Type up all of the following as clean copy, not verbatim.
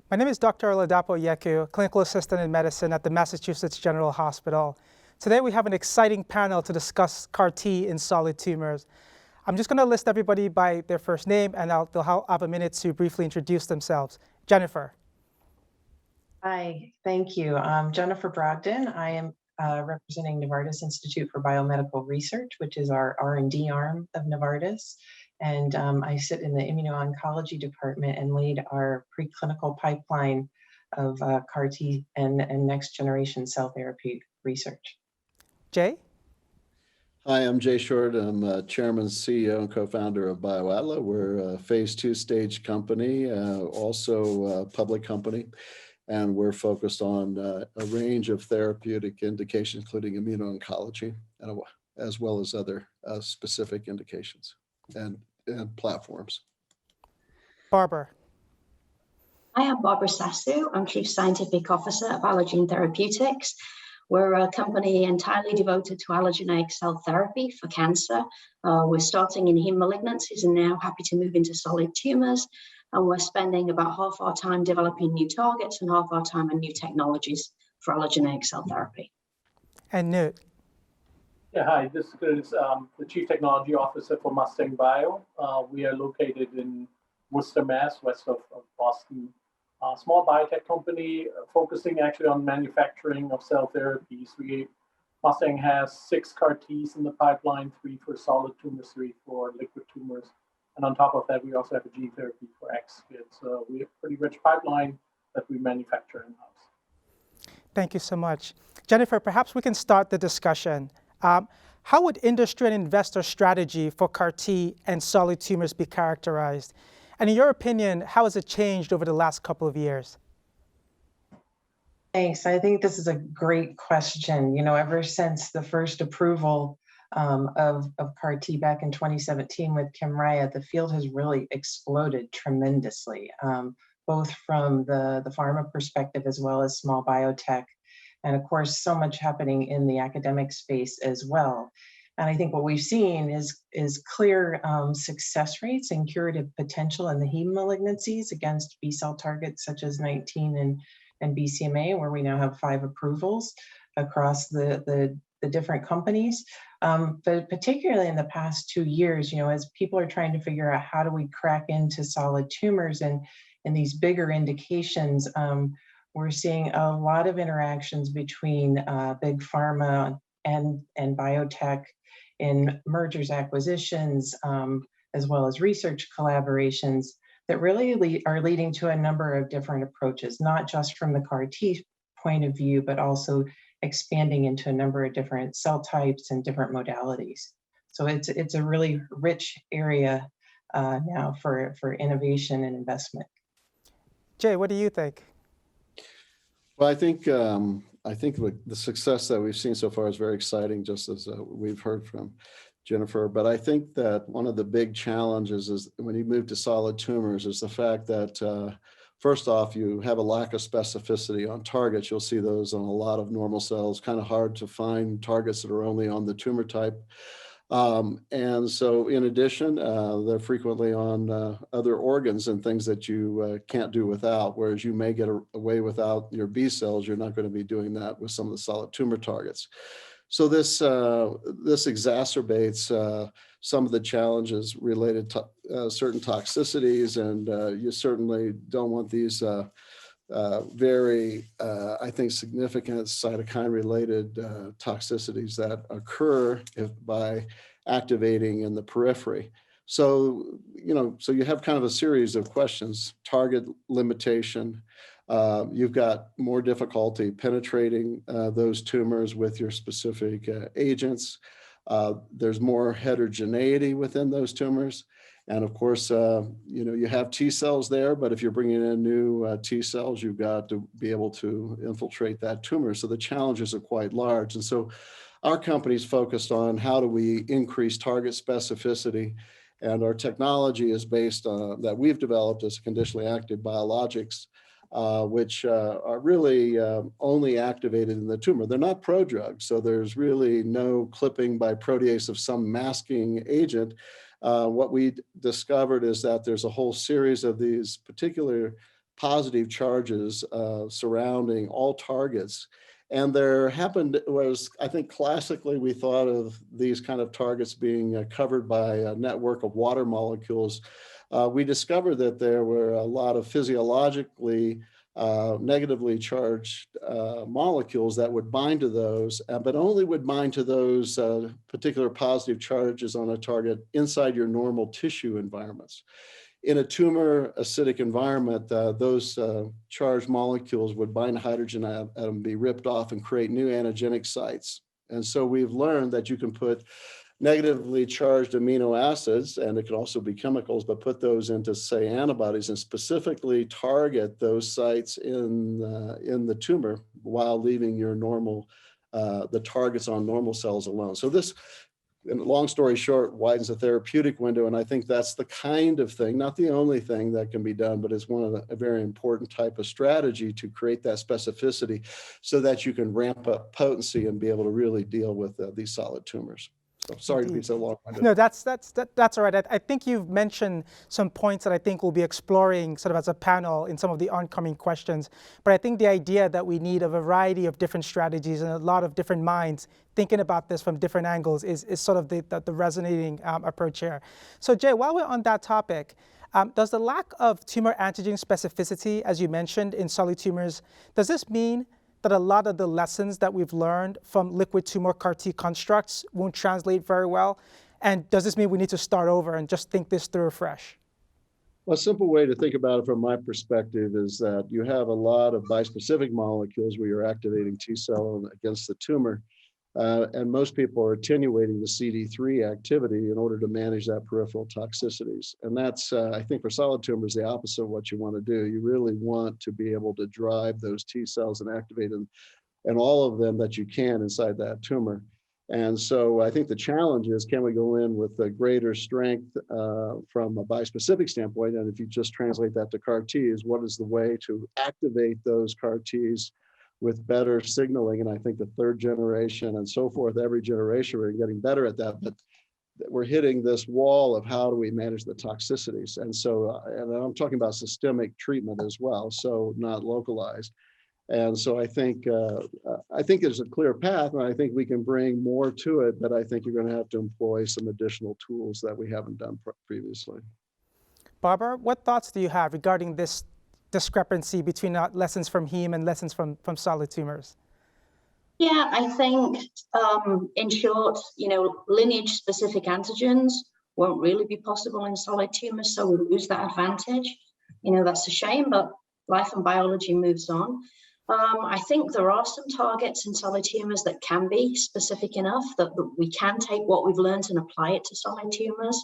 My name is Dr. Oladapo Yeku, clinical assistant in medicine at the Massachusetts General Hospital. Today we have an exciting panel to discuss CAR T in solid tumors. I'm just going to list everybody by their first name, and they'll have a minute to briefly introduce themselves. Jennifer. Hi, thank you. I'm Jennifer Brogdon. I am representing Novartis Institute for Biomedical Research, which is our R&D arm of Novartis. And I sit in the immuno-oncology department and lead our preclinical pipeline of CAR T and next generation cell therapy research. Jay? Hi, I'm Jay Short. I'm Chairman, CEO, and co-founder of BioAtla. We're a phase 2 stage company, also a public company, and we're focused on a range of therapeutic indications, including immuno-oncology, as well as other specific indications and platforms. Barbara. Hi, I'm Barbara Sasu. I'm Chief Scientific Officer of Allogene Therapeutics. We're a company entirely devoted to allogeneic cell therapy for cancer. We're starting in heme malignancies and now happy to move into solid tumors. And we're spending about half our time developing new targets and half our time on new technologies for allogeneic cell therapy. And Newt. Yeah, hi, this is the Chief Technology Officer for Mustang Bio. We are located in Worcester, Mass, west of Boston. Small biotech company focusing actually on manufacturing of cell therapies. Mustang has 6 CAR Ts in the pipeline, 3 for solid tumors, 3 for liquid tumors. And on top of that, we also have a gene therapy for ex-kids. So we have a pretty rich pipeline that we manufacture in-house. Thank you so much. Jennifer, perhaps we can start the discussion. How would industry and investor strategy for CAR T and solid tumors be characterized? And in your opinion, how has it changed over the last couple of years? Thanks. I think this is a great question. You know, ever since the first approval of CAR T back in 2017 with Kymriah, the field has really exploded tremendously, both from the pharma perspective as well as small biotech. And of course, so much happening in the academic space as well. And I think what we've seen is clear success rates and curative potential in the heme malignancies against B-cell targets such as 19 and BCMA, where we now have 5 approvals across the different companies. But particularly in the past 2 years, you know, as people are trying to figure out how do we crack into solid tumors and these bigger indications, we're seeing a lot of interactions between big pharma and biotech in mergers, acquisitions, as well as research collaborations that really are leading to a number of different approaches, not just from the CAR T point of view, but also expanding into a number of different cell types and different modalities. So it's a really rich area now for innovation and investment. Jay, what do you think? Well, I think the success that we've seen so far is very exciting, just as we've heard from Jennifer. But I think that one of the big challenges is when you move to solid tumors is the fact that first off, you have a lack of specificity on targets. You'll see those on a lot of normal cells, kind of hard to find targets that are only on the tumor type. And so in addition, they're frequently on other organs and things that you can't do without, whereas you may get away without your B cells. You're not going to be doing that with some of the solid tumor targets. So this exacerbates some of the challenges related to certain toxicities, and you certainly don't want these very, I think, significant cytokine-related toxicities that occur by activating in the periphery. So, so you have kind of a series of questions: target limitation. You've got more difficulty penetrating those tumors with your specific agents. There's more heterogeneity within those tumors. And of course, you have T cells there, but if you're bringing in new T cells, you've got to be able to infiltrate that tumor. So the challenges are quite large. And so our company's focused on how do we increase target specificity. And our technology is based on that we've developed as conditionally active biologics, which are really only activated in the tumor. They're not prodrugs, so there's really no clipping by protease of some masking agent. What we discovered is that there's a whole series of these particular positive charges surrounding all targets. And there was, I think classically we thought of these kind of targets being covered by a network of water molecules. We discovered that there were a lot of physiologically negatively charged molecules that would bind to those, but only would bind to those particular positive charges on a target inside your normal tissue environments. In a tumor acidic environment, those charged molecules would bind a hydrogen atom, be ripped off and create new antigenic sites. And so we've learned that you can put negatively charged amino acids, and it can also be chemicals, but put those into, say, antibodies and specifically target those sites in the tumor while leaving your normal, the targets on normal cells alone. So this, and long story short, widens the therapeutic window. And I think that's the kind of thing, not the only thing that can be done, but it's one of a very important type of strategy to create that specificity so that you can ramp up potency and be able to really deal with these solid tumors. So sorry to be so long-winded. No, that's all right. I think you've mentioned some points that I think we'll be exploring sort of as a panel in some of the oncoming questions. But I think the idea that we need a variety of different strategies and a lot of different minds thinking about this from different angles is sort of the resonating approach here. So Jay, while we're on that topic, does the lack of tumor antigen specificity, as you mentioned, in solid tumors, does this mean that a lot of the lessons that we've learned from liquid tumor CAR T constructs won't translate very well? And does this mean we need to start over and just think this through afresh? Well, a simple way to think about it from my perspective is that you have a lot of bispecific molecules where you're activating T cell against the tumor. And most people are attenuating the CD3 activity in order to manage that peripheral toxicities. And that's, I think for solid tumors, the opposite of what you want to do. You really want to be able to drive those T cells and activate them, and all of them that you can inside that tumor. And so I think the challenge is, can we go in with a greater strength from a bispecific standpoint? And if you just translate that to CAR Ts, what is the way to activate those CAR Ts with better signaling? And I think the third generation and so forth, every generation, we're getting better at that, but we're hitting this wall of how do we manage the toxicities. And so, and I'm talking about systemic treatment as well, so not localized. And so I think there's a clear path, and I think we can bring more to it, but I think you're going to have to employ some additional tools that we haven't done previously. Barbara, what thoughts do you have regarding this discrepancy between lessons from heme and lessons from solid tumors? Yeah, I think in short, lineage-specific antigens won't really be possible in solid tumors, so we lose that advantage. That's a shame, but life and biology moves on. I think there are some targets in solid tumors that can be specific enough that we can take what we've learned and apply it to solid tumors.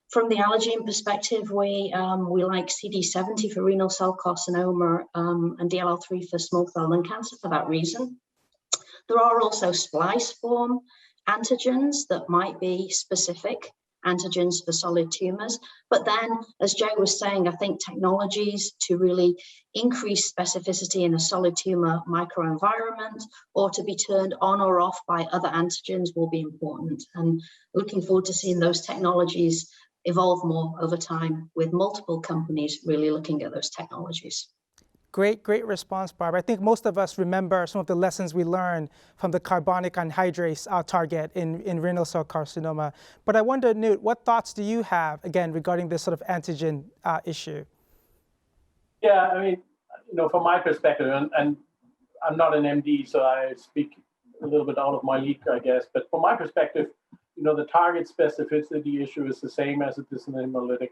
From the allergen perspective, we like CD70 for renal cell carcinoma and DLL3 for small cell lung cancer for that reason. There are also splice form antigens that might be specific antigens for solid tumors. But then, as Jay was saying, I think technologies to really increase specificity in a solid tumor microenvironment or to be turned on or off by other antigens will be important. And looking forward to seeing those technologies evolve more over time with multiple companies really looking at those technologies. Great response, Barbara. I think most of us remember some of the lessons we learned from the carbonic anhydrase target in renal cell carcinoma. But I wonder, Newt, what thoughts do you have, again, regarding this sort of antigen issue? Yeah, I mean, from my perspective, and I'm not an MD, so I speak a little bit out of my league, I guess. But from my perspective, the target specificity issue is the same as it is in hemolytic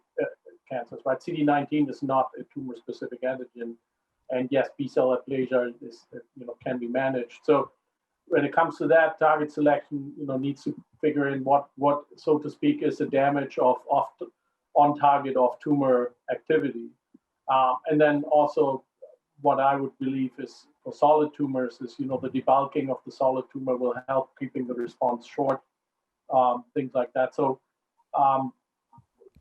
cancers, right? CD19 is not a tumor-specific antigen. And yes, B-cell aplasia is, can be managed. So when it comes to that, target selection, needs to figure in what, so to speak, is the damage of on target of tumor activity. And then also what I would believe is for solid tumors is, the debulking of the solid tumor will help keeping the response short, things like that. So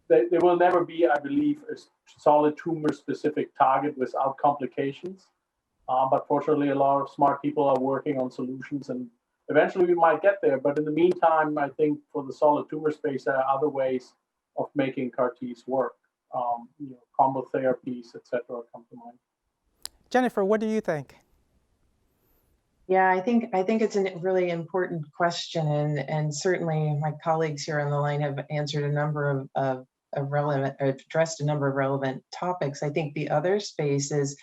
there will never be, I believe, a solid tumor-specific target without complications. But fortunately, a lot of smart people are working on solutions, and eventually we might get there. But in the meantime, I think for the solid tumor space, there are other ways of making CAR Ts work. combo therapies, etc., come to mind. Jennifer, what do you think? Yeah, I think it's a really important question, and certainly my colleagues here on the line have answered a number of relevant, or addressed a number of relevant topics. I think the other space is,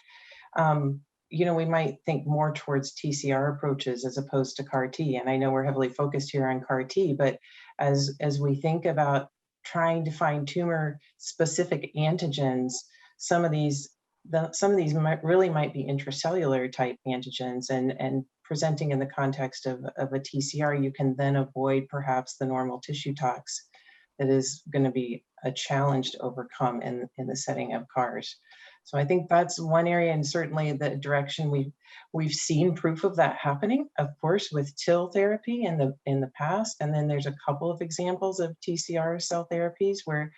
we might think more towards TCR approaches as opposed to CAR T. And I know we're heavily focused here on CAR T, but as we think about trying to find tumor-specific antigens, some of these really might be intracellular type antigens, and presenting in the context of a TCR, you can then avoid perhaps the normal tissue tox that is going to be a challenge to overcome in the setting of CARs. So I think that's one area, and certainly the direction we've seen proof of that happening, of course, with TIL therapy in the past, and then there's a couple of examples of TCR cell therapies where,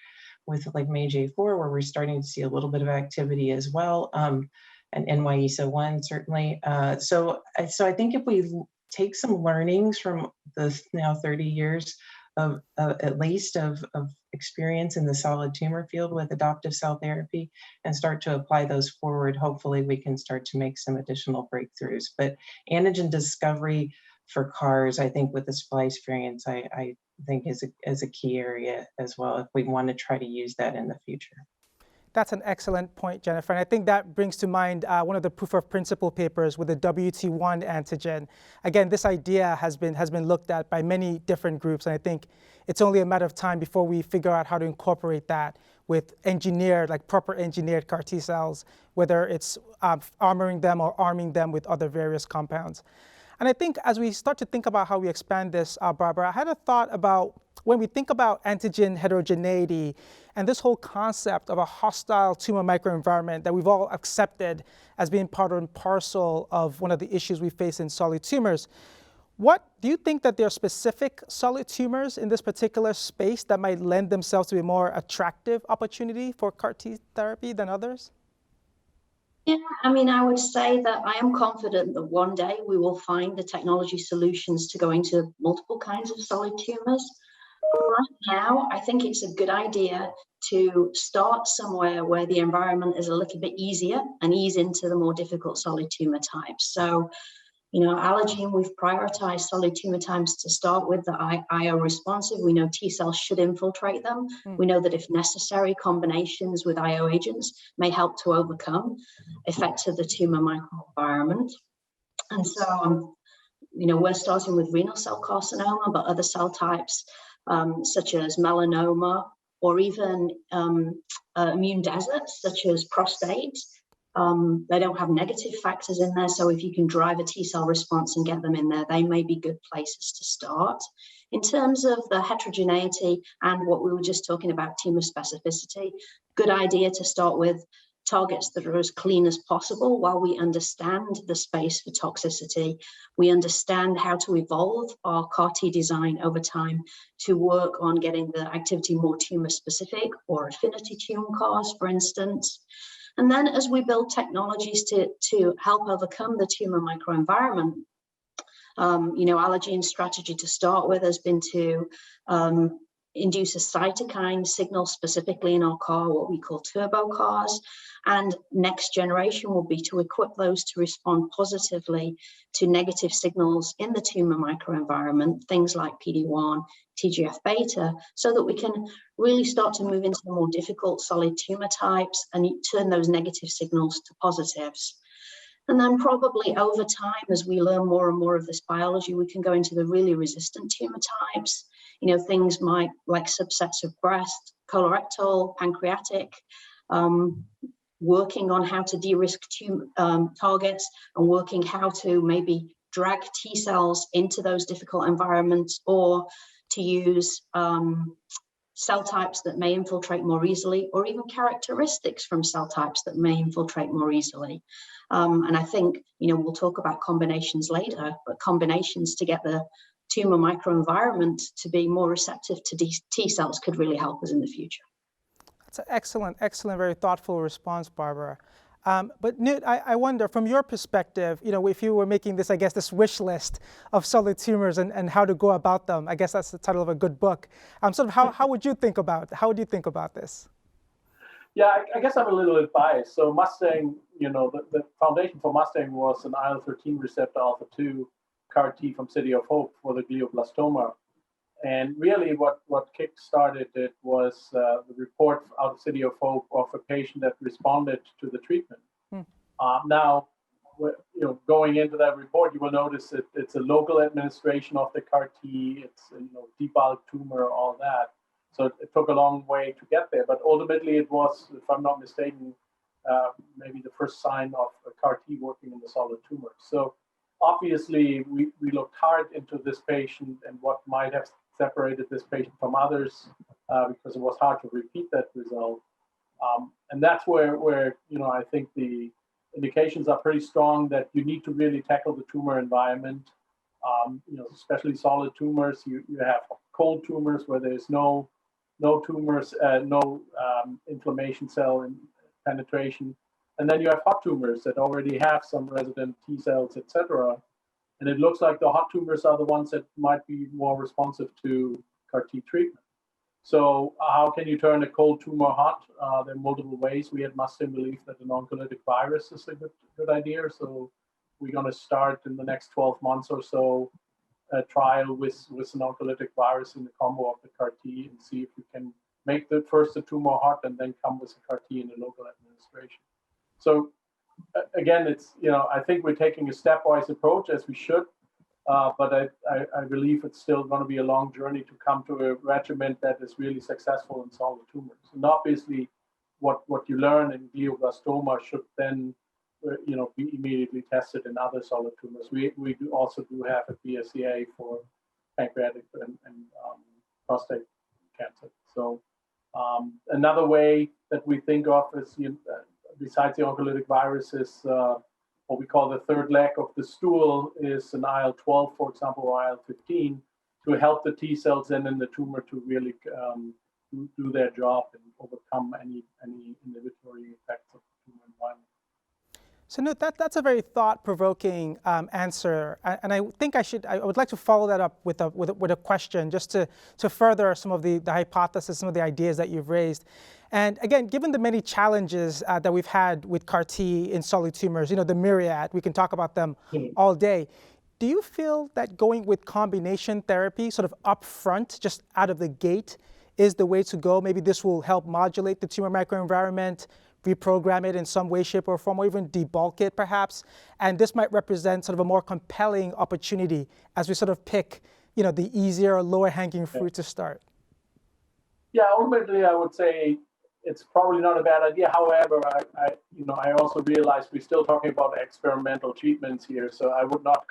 with like MAGE-A4, where we're starting to see a little bit of activity as well, and NY-ESO-1 certainly. So I think if we take some learnings from the now 30 years of at least of experience in the solid tumor field with adoptive cell therapy and start to apply those forward, hopefully we can start to make some additional breakthroughs. But antigen discovery for CARs, I think with the splice variants, I think is a key area as well if we want to try to use that in the future. That's an excellent point, Jennifer. And I think that brings to mind one of the proof of principle papers with the WT1 antigen. Again, this idea has been looked at by many different groups, and I think it's only a matter of time before we figure out how to incorporate that with proper engineered CAR T cells, whether it's armoring them or arming them with other various compounds. And I think as we start to think about how we expand this, Barbara, I had a thought about when we think about antigen heterogeneity and this whole concept of a hostile tumor microenvironment that we've all accepted as being part and parcel of one of the issues we face in solid tumors. What do you think that there are specific solid tumors in this particular space that might lend themselves to a more attractive opportunity for CAR T therapy than others? Yeah, I mean, I would say that I am confident that one day we will find the technology solutions to go into multiple kinds of solid tumors. Right now, I think it's a good idea to start somewhere where the environment is a little bit easier and ease into the more difficult solid tumor types. So, Allogene, we've prioritized solid tumor types to start with that are IO responsive. We know T cells should infiltrate them. We know that if necessary, combinations with IO agents may help to overcome effects of the tumor microenvironment. And so, we're starting with renal cell carcinoma, but other cell types such as melanoma or even immune deserts such as prostate. They don't have negative factors in there, so if you can drive a T cell response and get them in there, they may be good places to start. In terms of the heterogeneity and what we were just talking about, tumor specificity, good idea to start with targets that are as clean as possible while we understand the space for toxicity. We understand how to evolve our CAR T design over time to work on getting the activity more tumor specific or affinity tumor CARs, for instance. And then as we build technologies to help overcome the tumor microenvironment, Allogene's strategy to start with has been to induce a cytokine signal specifically in our CAR, what we call turbo CARs. And next generation will be to equip those to respond positively to negative signals in the tumor microenvironment, things like PD-1, TGF-beta, so that we can really start to move into the more difficult solid tumor types and turn those negative signals to positives. And then probably over time, as we learn more and more of this biology, we can go into the really resistant tumor types, things like subsets of breast, colorectal, pancreatic, working on how to de-risk targets and working how to maybe drag T cells into those difficult environments, or to use cell types that may infiltrate more easily, or even characteristics from cell types that may infiltrate more easily. And I think, we'll talk about combinations later, but combinations to get the tumor microenvironment to be more receptive to T cells could really help us in the future. That's an excellent, very thoughtful response, Barbara. But Newt, I wonder, from your perspective, if you were making this, this wish list of solid tumors and how to go about them, I guess that's the title of a good book. How would you think about this? Yeah, I guess I'm a little bit biased. So Mustang, the foundation for Mustang was an IL-13 receptor alpha-2 CAR T from City of Hope for the glioblastoma. And really what kick-started it was the report out of City of Hope of a patient that responded to the treatment. Now, going into that report, you will notice that it's a local administration of the CAR T, it's debulk tumor, all that. So it took a long way to get there, but ultimately it was, if I'm not mistaken, maybe the first sign of a CAR T working in the solid tumor. So obviously we looked hard into this patient and what might have separated this patient from others because it was hard to repeat that result. And that's where I think the indications are pretty strong that you need to really tackle the tumor environment. Especially solid tumors. You have cold tumors where there's no tumors, no inflammation cell penetration, and then you have hot tumors that already have some resident T cells, etc. And it looks like the hot tumors are the ones that might be more responsive to CAR T treatment. So how can you turn a cold tumor hot? There are multiple ways. We at Mustang believe that an oncolytic virus is a good idea. So we're going to start in the next 12 months or so a trial with an oncolytic virus in the combo of the CAR T and see if we can make the tumor hot and then come with a CAR T in the local administration. So again, it's I think we're taking a stepwise approach as we should. But I believe it's still going to be a long journey to come to a regimen that is really successful in solid tumors. And obviously, what you learn in glioblastoma should then, be immediately tested in other solid tumors. We also have a BSCA for pancreatic and prostate cancer. So another way that we think of is, besides the oncolytic virus, is what we call the third leg of the stool is an IL-12, for example, or IL-15, to help the T cells then in the tumor to really do their job and overcome any inhibitory effects of the tumor environment. So Newt, that's a very thought-provoking answer, and I think I would like to follow that up with a question, just to further some of the hypothesis, some of the ideas that you've raised. And again, given the many challenges that we've had with CAR T in solid tumors, the myriad, we can talk about them all day. Do you feel that going with combination therapy, sort of upfront, just out of the gate, is the way to go? Maybe this will help modulate the tumor microenvironment, reprogram it in some way, shape, or form, or even debulk it, perhaps. And this might represent sort of a more compelling opportunity as we sort of pick, the easier, lower-hanging fruit to start. Yeah, ultimately, I would say it's probably not a bad idea. However, I also realize we're still talking about experimental treatments here, so I would not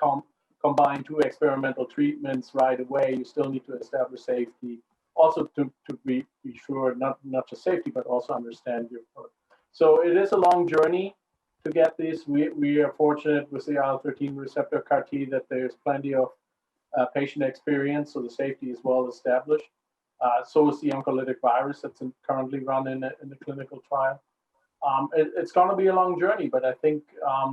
combine two experimental treatments right away. You still need to establish safety, also to be sure not just safety, but also understand your product. So it is a long journey to get this. We are fortunate with the IL-13 receptor CAR T that there's plenty of patient experience, so the safety is well established. So is the oncolytic virus that's currently run in the clinical trial. It's going to be a long journey, but I think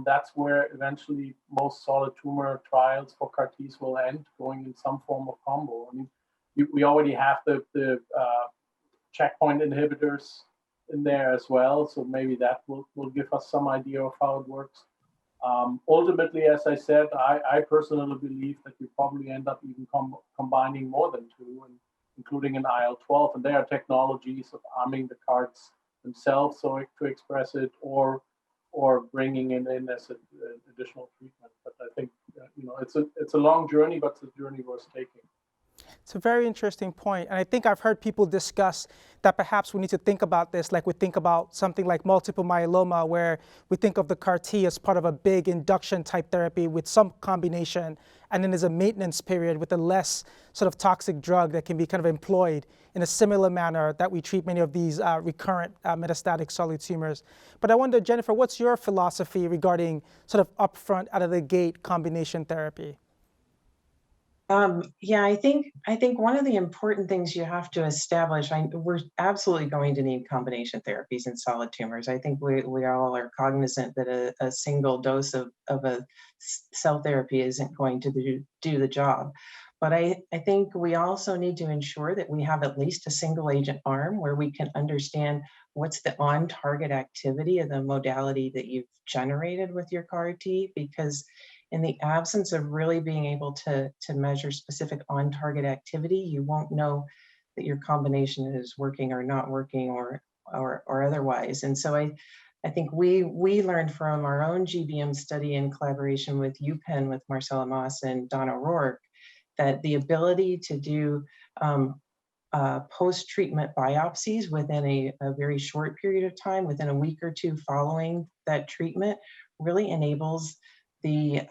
that's where eventually most solid tumor trials for CAR Ts will end, going in some form of combo. I mean, we already have the checkpoint inhibitors in there as well, so maybe that will give us some idea of how it works. Ultimately, as I said, I personally believe that we probably end up even combining more than two, including an IL-12, and there are technologies of arming the CARs themselves so to express it, or bringing it in as an additional treatment. But I think it's a long journey, but it's a journey worth taking. It's a very interesting point, and I think I've heard people discuss that perhaps we need to think about this like we think about something like multiple myeloma, where we think of the CAR T as part of a big induction type therapy with some combination, and then there's a maintenance period with a less sort of toxic drug that can be kind of employed in a similar manner that we treat many of these recurrent metastatic solid tumors. But I wonder, Jennifer, what's your philosophy regarding sort of upfront, out of the gate combination therapy? Yeah, I think one of the important things you have to establish, we're absolutely going to need combination therapies in solid tumors. I think we all are cognizant that a single dose of a cell therapy isn't going to do the job. But I think we also need to ensure that we have at least a single agent arm where we can understand what's the on-target activity of the modality that you've generated with your CAR T, because in the absence of really being able to measure specific on-target activity, you won't know that your combination is working or not working or otherwise. And so I think we learned from our own GBM study in collaboration with UPenn, with Marcella Moss and Don O'Rourke, that the ability to do post-treatment biopsies within a very short period of time, within a week or two following that treatment, really enables the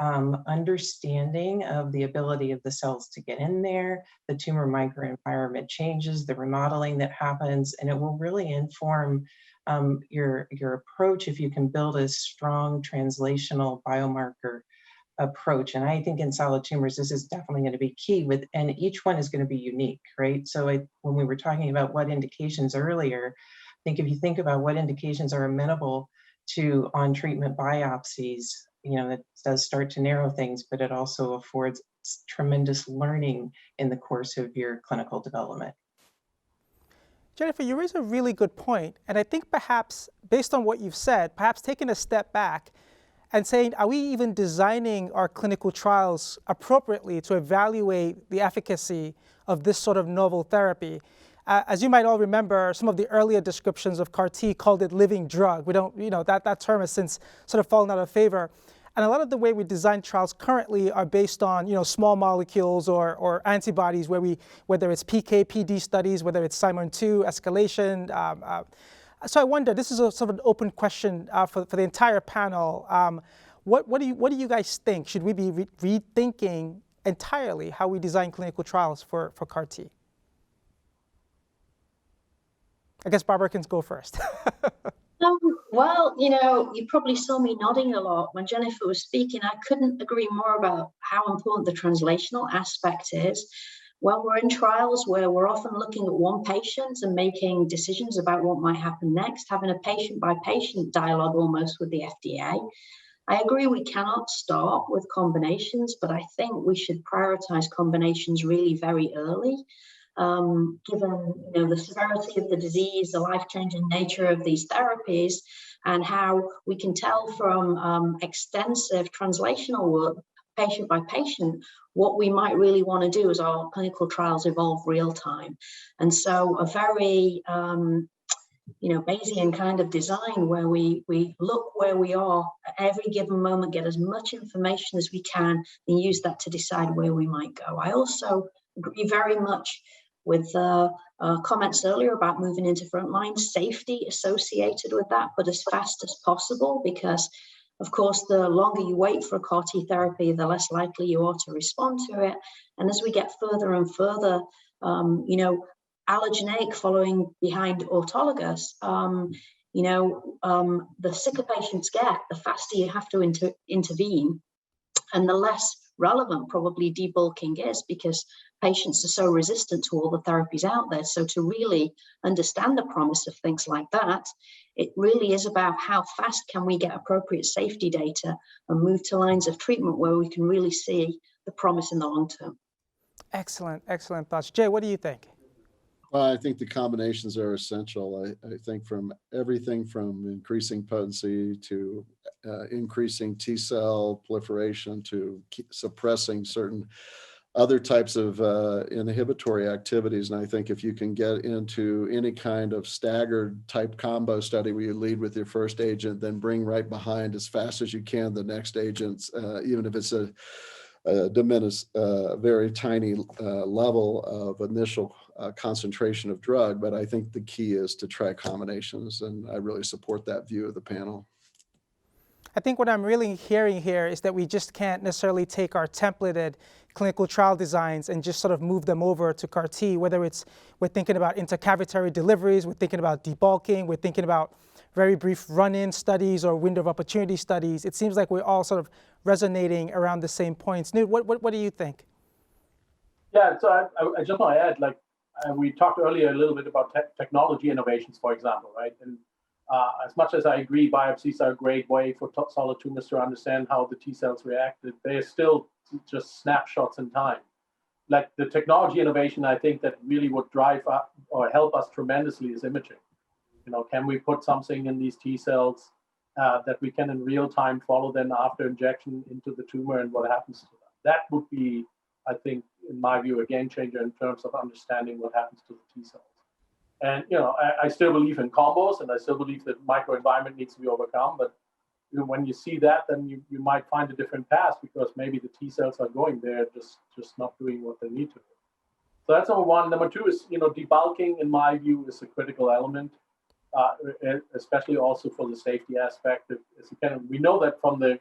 understanding of the ability of the cells to get in there, the tumor microenvironment changes, the remodeling that happens, and it will really inform your approach if you can build a strong translational biomarker approach. And I think in solid tumors, this is definitely going to be key and each one is going to be unique, right? So when we were talking about what indications earlier, I think if you think about what indications are amenable to on-treatment biopsies, it does start to narrow things, but it also affords tremendous learning in the course of your clinical development. Jennifer, you raise a really good point. And I think perhaps, based on what you've said, perhaps taking a step back and saying, are we even designing our clinical trials appropriately to evaluate the efficacy of this sort of novel therapy? As you might all remember, some of the earlier descriptions of CAR T called it living drug. We don't, that term has since sort of fallen out of favor. And a lot of the way we design trials currently are based on, small molecules or antibodies, whether it's PK, PD studies, whether it's Simon 2 escalation. So I wonder, this is a sort of an open question for the entire panel. What do you guys think? Should we be rethinking entirely how we design clinical trials for CAR T? I guess Barbara can go first. Well, you probably saw me nodding a lot when Jennifer was speaking. I couldn't agree more about how important the translational aspect is. When we're in trials where we're often looking at one patient and making decisions about what might happen next, having a patient-by-patient dialogue almost with the FDA. I agree we cannot start with combinations, but I think we should prioritize combinations really very early. Given the severity of the disease, the life-changing nature of these therapies, and how we can tell from extensive translational work, patient by patient, what we might really want to do as our clinical trials evolve real time. And so a very Bayesian kind of design where we look where we are at every given moment, get as much information as we can, and use that to decide where we might go. I also agree very much with comments earlier about moving into frontline, safety associated with that, but as fast as possible, because of course, the longer you wait for a CAR T therapy, the less likely you are to respond to it. And as we get further and further, allogeneic following behind autologous, the sicker patients get, the faster you have to intervene, and the less relevant probably debulking is, because patients are so resistant to all the therapies out there. So to really understand the promise of things like that, it really is about how fast can we get appropriate safety data and move to lines of treatment where we can really see the promise in the long term. Excellent, excellent thoughts. Jay, what do you think? Well, I think the combinations are essential. I think from everything from increasing potency to increasing T cell proliferation to suppressing certain other types of inhibitory activities. And I think if you can get into any kind of staggered type combo study where you lead with your first agent, then bring right behind as fast as you can the next agents, even if it's a diminished, very tiny level of initial concentration of drug. But I think the key is to try combinations, and I really support that view of the panel. I think what I'm really hearing here is that we just can't necessarily take our templated clinical trial designs and just sort of move them over to CAR T, whether it's we're thinking about intercavitary deliveries, we're thinking about debulking, we're thinking about very brief run-in studies or window of opportunity studies. It seems like we're all sort of resonating around the same points. Newt, what do you think? Yeah, so I just want to add, we talked earlier a little bit about technology innovations, for example, right? And as much as I agree biopsies are a great way for solid tumors to understand how the T cells reacted, they are still just snapshots in time. like the technology innovation, I think that really would drive up or help us tremendously is imaging. Can we put something in these T cells that we can in real time follow then after injection into the tumor and what happens to them? That would be, I think, in my view, a game changer in terms of understanding what happens to the T cells. And I still believe in combos, and I still believe that microenvironment needs to be overcome. But when you see that, then you might find a different path because maybe the T cells are going there, just not doing what they need to do. So that's number one. Number two is debulking, in my view, is a critical element, especially also for the safety aspect. We know that from the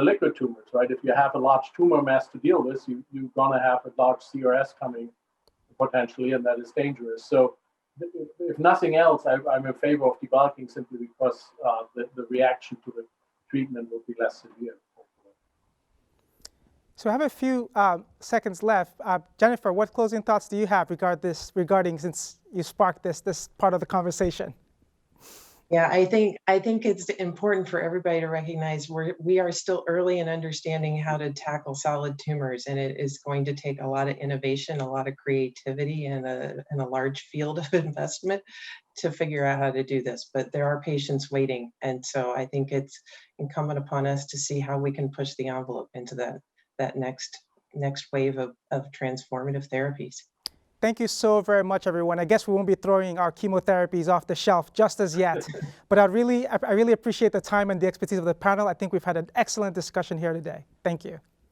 liquid tumors, right? If you have a large tumor mass to deal with, you're gonna have a large CRS coming potentially, and that is dangerous. So if nothing else, I'm in favor of debulking simply because the reaction to the treatment will be less severe. So I have a few seconds left. Jennifer, what closing thoughts do you have regarding since you sparked this part of the conversation? Yeah, I think it's important for everybody to recognize we are still early in understanding how to tackle solid tumors, and it is going to take a lot of innovation, a lot of creativity, and a large field of investment to figure out how to do this. But there are patients waiting, and so I think it's incumbent upon us to see how we can push the envelope into that next wave of transformative therapies. Thank you so very much, everyone. I guess we won't be throwing our chemotherapies off the shelf just as yet, but I really appreciate the time and the expertise of the panel. I think we've had an excellent discussion here today. Thank you.